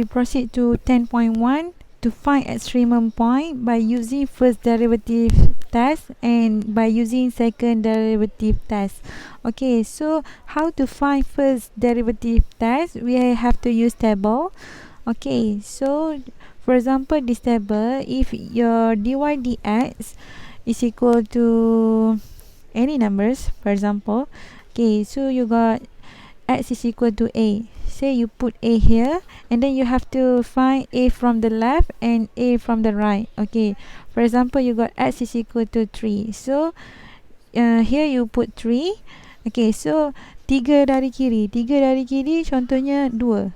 We proceed to 10.1 to find extremum point by using first derivative test and by using second derivative test. Okay, so how to find first derivative test? We have to use table. Okay, so for example, this table, if your dy dx is equal to any numbers, for example, okay, so you got x is equal to a. Say you put a here, and then you have to find a from the left and a from the right. Okay, for example, you got x is equal to 3. So here you put 3. Okay, so 3 dari kiri. 3 dari kiri contohnya 2.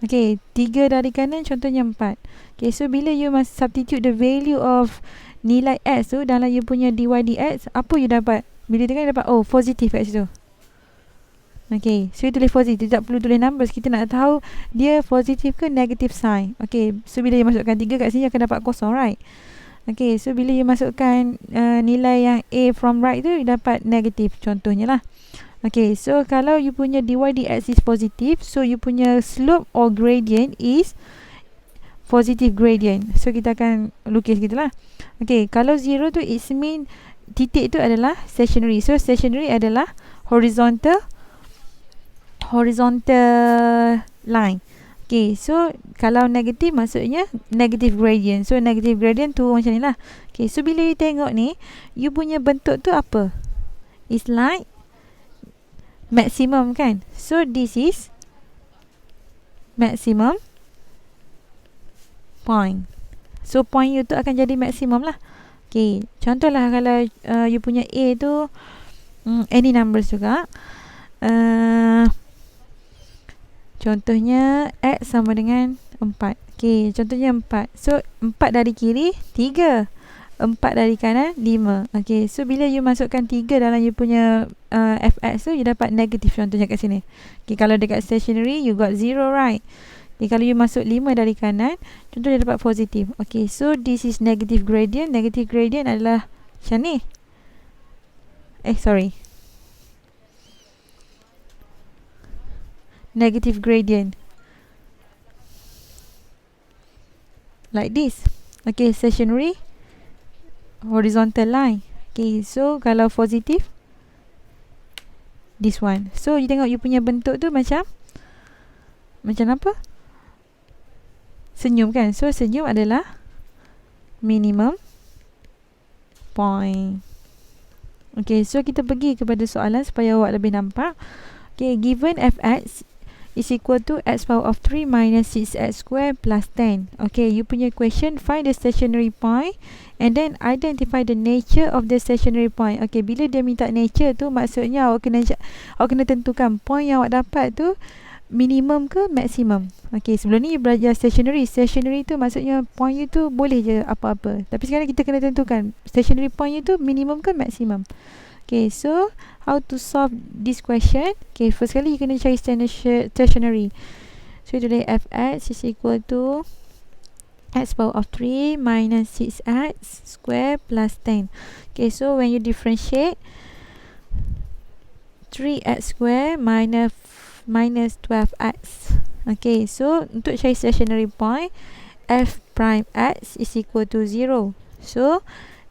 Okay, 3 dari kanan contohnya 4. Okay, so bila you must substitute the value of nilai x tu dalam you punya dy dx, apa you dapat? Bila tengok you dapat, oh, positif kat situ. Okay, so you tulis positif, tak perlu tulis numbers. Kita nak tahu dia positif ke negative sign. Okay, so bila you masukkan 3 kat sini, akan dapat kosong, right? Okay, so bila you masukkan nilai yang a from right tu, you dapat negatif contohnya lah. Okay, so kalau you punya dy dx is positif, so you punya slope or gradient is positive gradient. So kita akan lukis gitulah. Okay, kalau 0 tu, it mean titik tu adalah stationary. So stationary adalah horizontal line. Okay, so kalau negatif maksudnya negative gradient. So negative gradient tu macam ni lah. Okay, so bila you tengok ni, you punya bentuk tu apa? It's like maximum kan? So this is maximum point. So point you tu akan jadi maximum lah. Okay, contohlah kalau you punya A tu any numbers juga. Contohnya x sama dengan 4. Okay, contohnya 4. So 4 dari kiri 3, 4 dari kanan 5. Okay, so bila you masukkan 3 dalam you punya fx tu, you dapat negatif contohnya kat sini. Okay, kalau dekat stationary you got 0, right? Okay, kalau you masuk 5 dari kanan, contoh dia dapat positif. Okay, so this is negative gradient. Negative gradient adalah macam ni. Negative gradient like this. Okay, stationary horizontal line. Okay, so kalau positif this one. So you tengok you punya bentuk tu macam apa? Senyum kan? So senyum adalah minimum point. Okay, so kita pergi kepada soalan supaya awak lebih nampak. Okay, given fx is equal to x power of 3 minus 6x square plus 10. Okay, you punya question, find the stationary point and then identify the nature of the stationary point. Okay, bila dia minta nature tu, maksudnya awak kena tentukan point yang awak dapat tu minimum ke maximum. Okay, sebelum ni you belajar stationary. Stationary tu maksudnya point you tu boleh je apa-apa. Tapi sekarang kita kena tentukan stationary point you tu minimum ke maximum. Okay, so how to solve this question? Okay, first kali you kena cari stationary. So you tulis fx is equal to x power of 3 minus 6x square plus 10. Okay, so when you differentiate 3x square minus 12x. Okay, so untuk cari stationary point, f prime x is equal to 0. So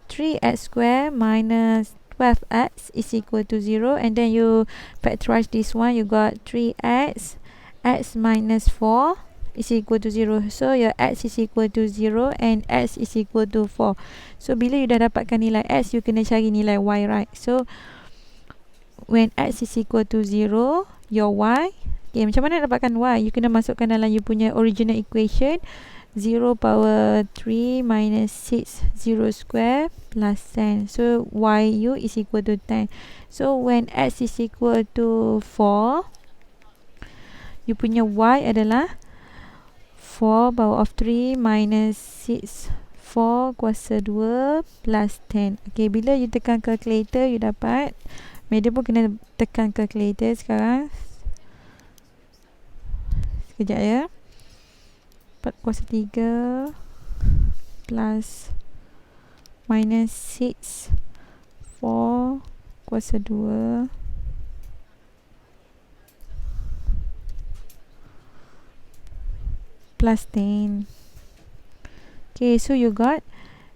3x square minus 12x is equal to 0, and then you factorize this one, you got 3x x minus 4 is equal to 0. So your x is equal to 0 and x is equal to 4. So bila you dah dapatkan nilai x, you kena cari nilai y, right? So when x is equal to 0, your y, okay, macam mana dapatkan y? You kena masukkan dalam you punya original equation, 0 power 3 minus 6 0 square plus 10. So yu is equal to 10. So when x is equal to 4, you punya y adalah 4 power of 3 minus 6 4 kuasa 2 plus 10. Okay, bila you tekan calculator, you dapat, media pun kena tekan calculator sekarang. Sekejap ya. 4 kuasa 3 plus minus 6 4 kuasa 2 6 plus 10. Okay, so you got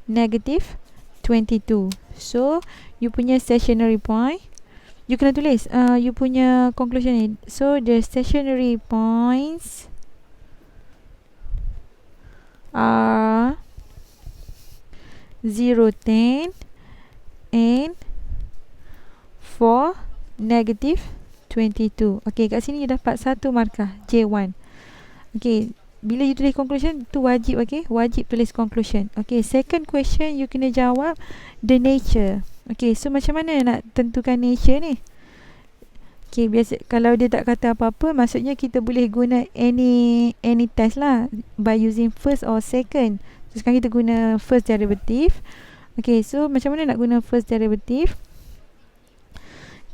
negative 22. So you punya stationary point, you kena tulis you punya conclusion ni. So the stationary points are 0, 10 and 4, negative 22. Okay, kat sini you dapat 1 markah J1. Okay, bila you tulis conclusion tu wajib, okay, wajib tulis conclusion. Okay, second question you kena jawab the nature. Okay, so macam mana nak tentukan nature ni? Okay, biasa kalau dia tak kata apa-apa, maksudnya kita boleh guna any test lah by using first or second. So sekarang kita guna first derivative. Okay, so macam mana nak guna first derivative?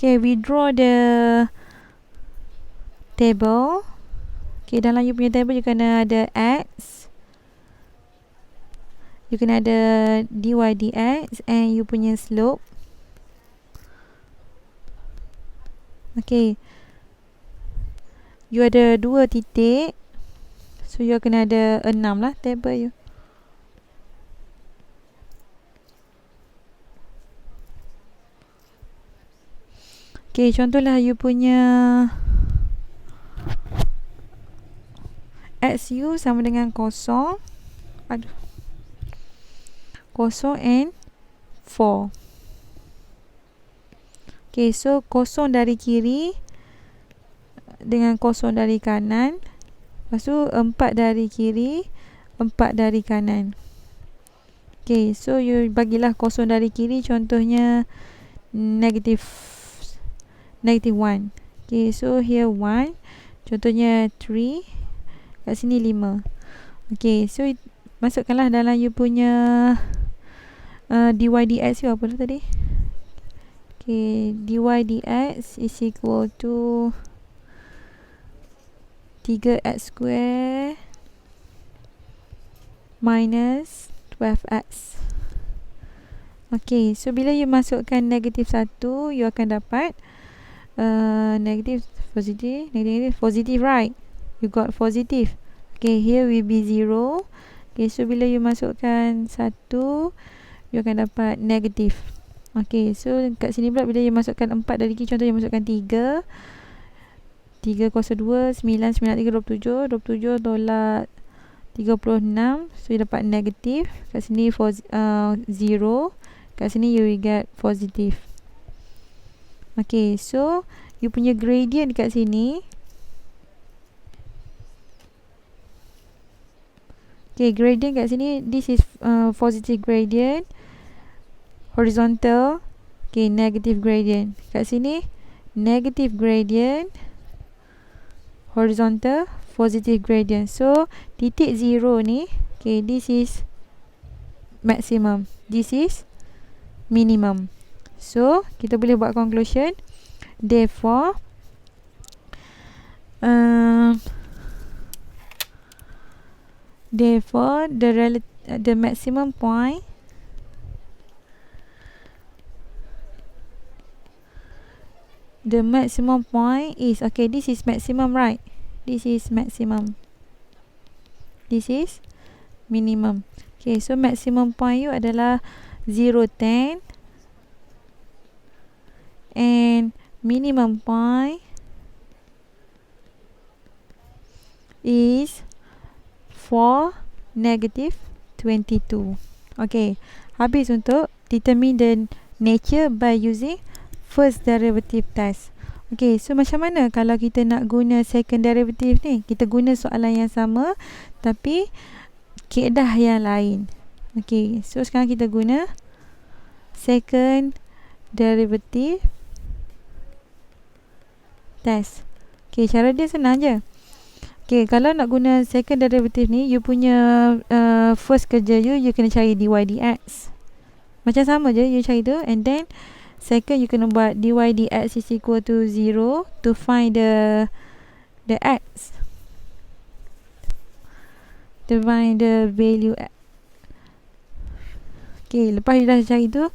Okay, we draw the table. Okay, dalam you punya table you kena ada x, you kena ada dy dx and you punya slope. Okay, you ada 2 titik, so you kena ada 6 lah table you. Okay, contohlah you punya x u sama dengan 0 and 4. Okay, so 0 dari kiri dengan 0 dari kanan, lepas tu 4 dari kiri, 4 dari kanan. Okay, so you bagilah 0 dari kiri, contohnya negative 1. Okay, so here 1, contohnya 3, kat sini 5. Okay, so masukkanlah dalam you punya dy dx you apa dah tadi? Okay, dy dx is equal to 3x square minus 12x. Okay, so bila you masukkan negatif 1, you akan dapat negative, positive, right? You got positive. Okay, here will be 0. Okay, so bila you masukkan 1, you akan dapat negative. Okay, so kat sini pula bila you masukkan 4 dari kiri, contoh you masukkan 3 kosong 2, 9 3, 27 tolak 36, so you dapat negative. Kat sini 0, kat sini you will get positive. Okay, so you punya gradient kat sini, okay, gradient kat sini, this is positive gradient, horizontal. Okay, negative gradient. Kat sini negative gradient, horizontal, positive gradient. So titik 0 ni, okay, this is maximum, this is minimum. So kita boleh buat conclusion. Therefore the maximum point is, okay, this is maximum, right? This is maximum, this is minimum. Okay, so maximum point you adalah 0, 10 and minimum point is 4, negative 22. Okay, habis untuk determine the nature by using first derivative test. Okay, so macam mana kalau kita nak guna second derivative ni? Kita guna soalan yang sama tapi kaedah yang lain. Okay, so sekarang kita guna second derivative test. Okay, cara dia senang je. Okay, kalau nak guna second derivative ni, you punya first kerja you kena cari dy dx. Macam sama je, you cari tu. And then second, you kena buat dy dx is equal to 0 to find the x. To find the value. Okay, lepas you dah cari tu,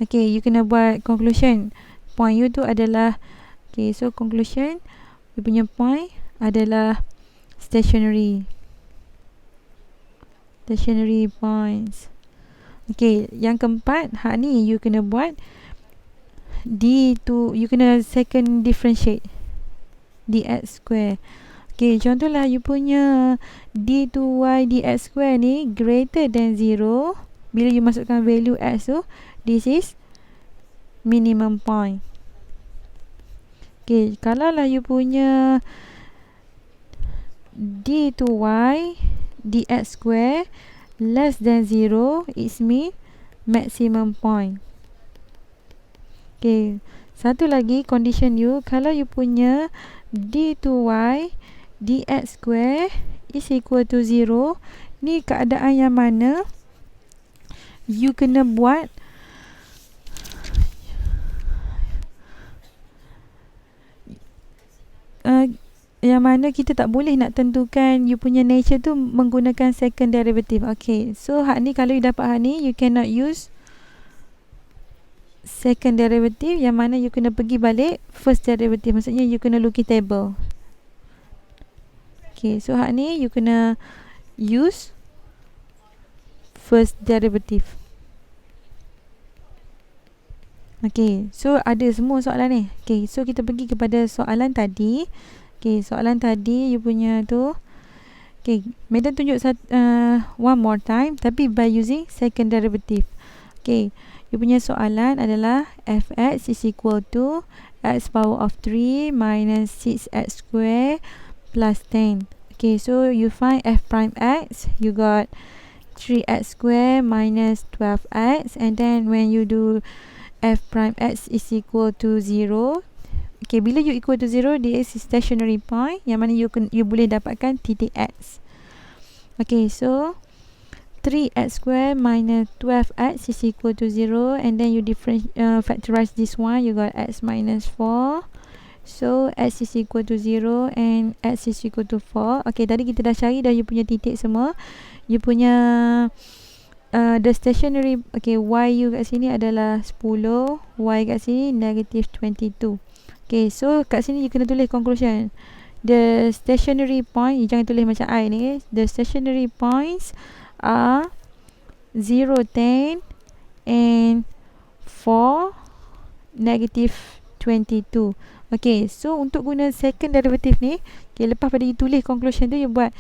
okay, you kena buat conclusion. Point you tu adalah, okay, so conclusion, you punya point adalah stationary. stationary points. Okay, yang keempat, hak ni you kena buat you kena second differentiate dx square. Okay, contohlah you punya d2y dx square ni greater than 0. Bila you masukkan value x tu, this is minimum point. Okay, kalau lah you punya d2y dx square less than 0, it's mean maximum point. Okay, satu lagi condition you, kalau you punya d2y dx square is equal to 0, ni keadaan yang mana you kena buat yang mana kita tak boleh nak tentukan you punya nature tu menggunakan second derivative. Okay, so hak ni kalau you dapat hak ni, you cannot use second derivative, yang mana you kena pergi balik first derivative. Maksudnya you kena lukis table. Okay, so hak ni you kena use first derivative. Okay, so ada semua soalan ni. Okay, so kita pergi kepada soalan tadi. Okay, soalan tadi you punya tu. Okay, Madam tunjuk one more time, tapi by using second derivative. Okay, you punya soalan adalah fx is equal to x power of 3 minus 6x square plus 10. Okay, so you find f prime x, you got 3x square minus 12x, and then when you do f prime x is equal to 0. Okay, bila you equal to 0, dia is stationary point, yang mana you boleh dapatkan titik x. Okay, so 3x square minus 12x is equal to 0, and then you factorize this one, you got x minus 4. So x is equal to 0 and x is equal to 4. Okay, tadi kita dah cari dah you punya titik semua. You punya the stationary, okay, y kat sini adalah 10, y kat sini negative 22. Okay, so kat sini you kena tulis conclusion. The stationary point, you jangan tulis macam I ni. The stationary points are 0, 10 and 4, negative 22. Okay, so untuk guna second derivative ni, okay, lepas pada you tulis conclusion tu, you buat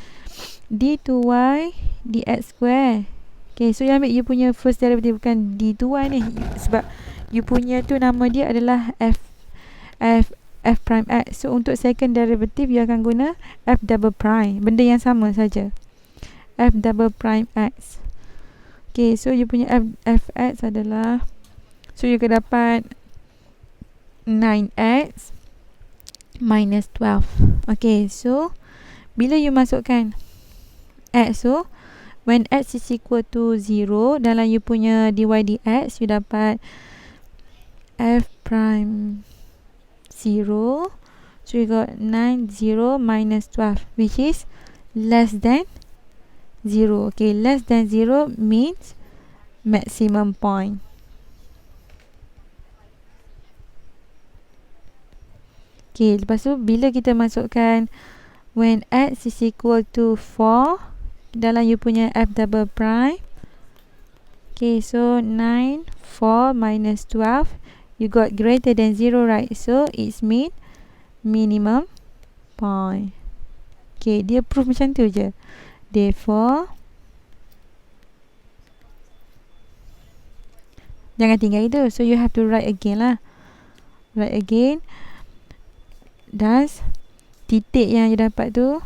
d2y dx square. Okay, so you ambil you punya first derivative, bukan d2y ni, sebab you punya tu nama dia adalah f prime x. So untuk second derivative you akan guna f double prime, benda yang sama saja, f double prime x. Okay, so you punya fx adalah, so you akan dapat 9x minus 12. Okay, so bila you masukkan x, so when x is equal to 0 dalam you punya dy dx, you dapat f prime 0. So you got 9, 0 minus 12, which is less than 0. Okay, less than 0 means maximum point. Okay, lepas tu bila kita masukkan when x is equal to 4 dalam you punya f double prime. Okay, so 9, 4 minus 12, you got greater than 0, right? So it's mean minimum point. Okay, dia proof macam tu je. Therefore, jangan tinggal itu. So you have to write again lah. Write again. Das titik yang you dapat tu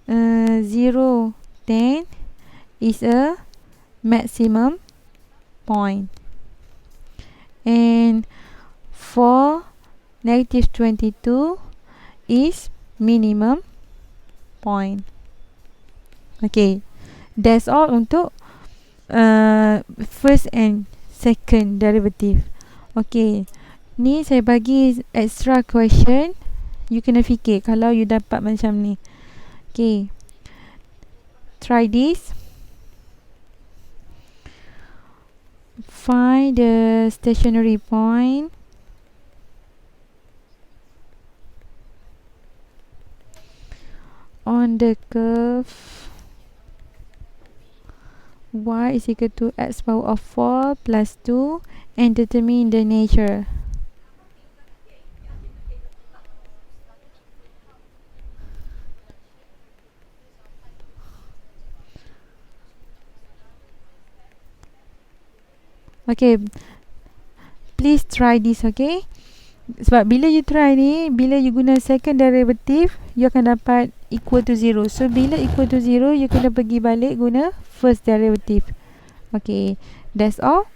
0, 10 is a maximum point, and for negative 22 is minimum point. Okay, that's all untuk first and second derivative. Okay, ni saya bagi extra question, you kena fikir kalau you dapat macam ni. Okay, try this. Find the stationary point on the curve y is equal to x power of 4 plus 2 and determine the nature. Okay, please try this, okay? Sebab bila you try ni, bila you guna second derivative, you akan dapat equal to 0. So bila equal to 0, you kena pergi balik guna first derivative. Okay, that's all.